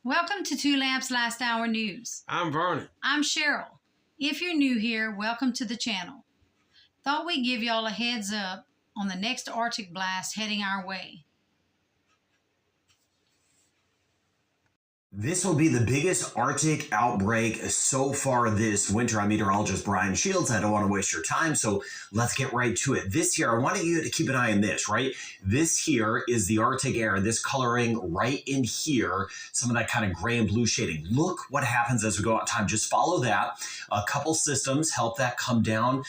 Welcome to Two Lamps Last Hour News. I'm Vernon. I'm Cheryl. If you're new here, welcome to the channel. Thought we'd give y'all a heads up on the next Arctic blast heading our way. This will be the biggest Arctic outbreak so far this winter. I'm meteorologist Brian Shields. I don't want to waste your time, so let's get right to it. This year, I want you to keep an eye on this, right? This here is the Arctic air, this coloring right in here, some of that kind of gray and blue shading. Look what happens as we go out in time. Just follow that. A couple systems help that come down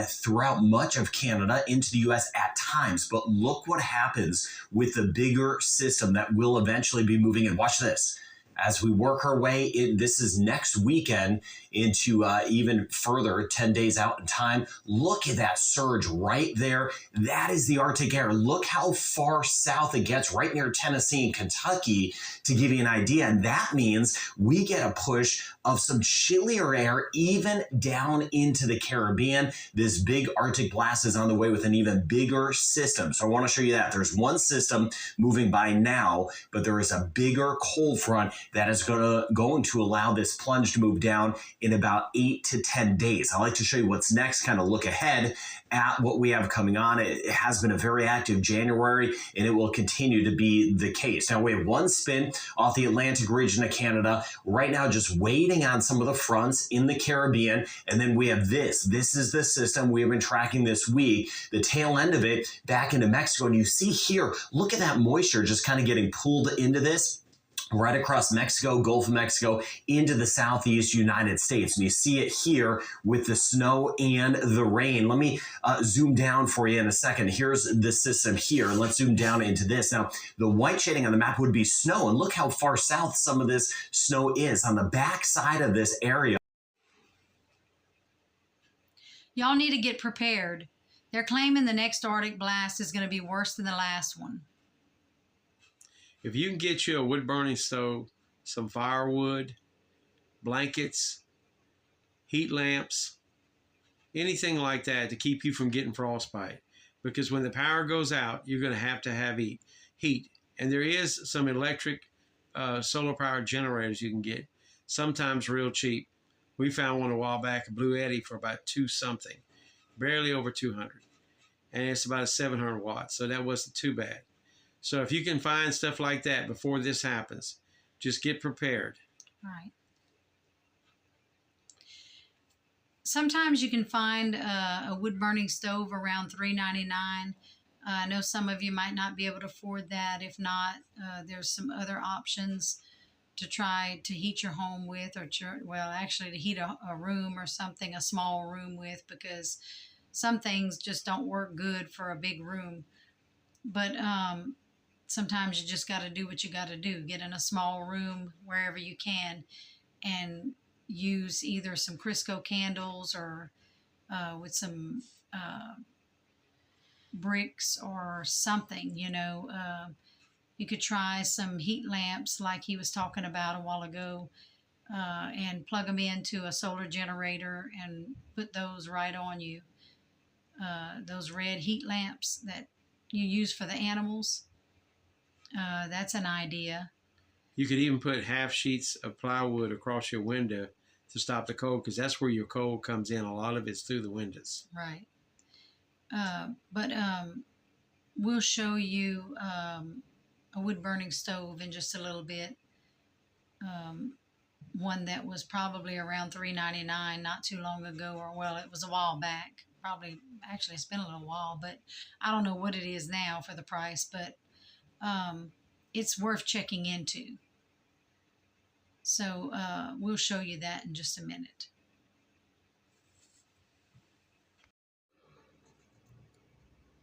throughout much of Canada into the U.S. at times, but look what happens with the bigger system that will eventually be moving in. Watch this. As we work our way in, this is next weekend into even further, 10 days out in time. Look at that surge right there. That is the Arctic air. Look how far south it gets, right near Tennessee and Kentucky, to give you an idea. And that means we get a push of some chillier air even down into the Caribbean. This big Arctic blast is on the way with an even bigger system. So I want to show you that. There's one system moving by now, but there is a bigger cold front that is going to allow this plunge to move down in about 8 to 10 days. I like to show you what's next, kind of look ahead at what we have coming on. It has been a very active January, and it will continue to be the case. Now, we have one spin off the Atlantic region of Canada right now, just waiting on some of the fronts in the Caribbean. And then we have this. This is the system we have been tracking this week, the tail end of it back into Mexico. And you see here, look at that moisture just kind of getting pulled into this right across Mexico, Gulf of Mexico, into the southeast United States. And you see it here with the snow and the rain. Let me zoom down for you in a second. Here's the system here. Let's zoom down into this. Now, the white shading on the map would be snow. And look how far south some of this snow is on the back side of this area. Y'all need to get prepared. They're claiming the next Arctic blast is going to be worse than the last one. If you can get you a wood-burning stove, some firewood, blankets, heat lamps, anything like that to keep you from getting frostbite. Because when the power goes out, you're going to have heat. And there is some electric solar-powered generators you can get, sometimes real cheap. We found one a while back, a Blue Eddy, for about $2-something, barely over 200. And it's about a 700 watts, so that wasn't too bad. So if you can find stuff like that before this happens, just get prepared. Right. Sometimes you can find a wood-burning stove around $3.99. I know some of you might not be able to afford that. If not, there's some other options to try to heat your home with, or actually to heat a room or something, a small room with, because some things just don't work good for a big room. But sometimes you just got to do what you got to do. Get in a small room wherever you can and use either some Crisco candles or with some bricks or something, you know. You could try some heat lamps like he was talking about a while ago and plug them into a solar generator and put those right on you. Those red heat lamps that you use for the animals. That's an idea. You could even put half sheets of plywood across your window to stop the cold, because that's where your cold comes in. A lot of it's through the windows. Right. But we'll show you a wood-burning stove in just a little bit. One that was probably around $3.99 not too long ago, or well, it was a while back. Probably, actually, it's been a little while, but I don't know what it is now for the price, but it's worth checking into. So we'll show you that in just a minute.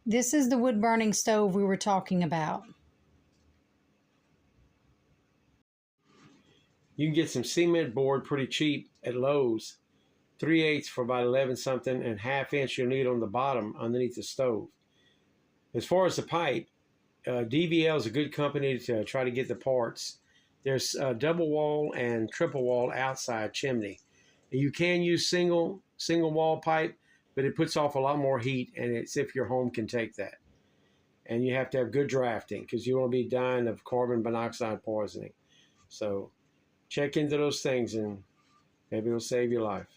This is the wood-burning stove we were talking about. You can get some cement board pretty cheap at Lowe's, 3/8 for about 11 something, and 1/2 inch you'll need on the bottom underneath the stove. As far as the pipe, DVL is a good company to try to get the parts. There's a double wall and triple wall outside chimney. You can use single wall pipe, but it puts off a lot more heat, and it's if your home can take that. And you have to have good drafting, because you won't be dying of carbon monoxide poisoning. So check into those things and maybe it'll save your life.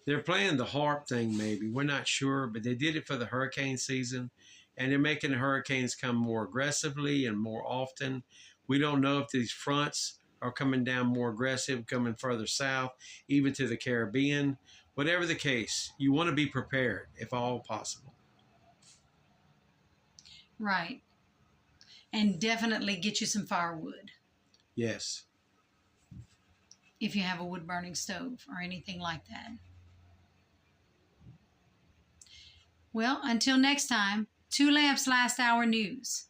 They're playing the HARP thing, maybe. We're not sure, but they did it for the hurricane season, and they're making the hurricanes come more aggressively and more often. We don't know if these fronts are coming down more aggressive, coming further south, even to the Caribbean. Whatever the case, you want to be prepared if all possible. Right. And definitely get you some firewood Yes. if you have a wood burning stove or anything like that. Well, until next time, 2 Lamps Last Hour News.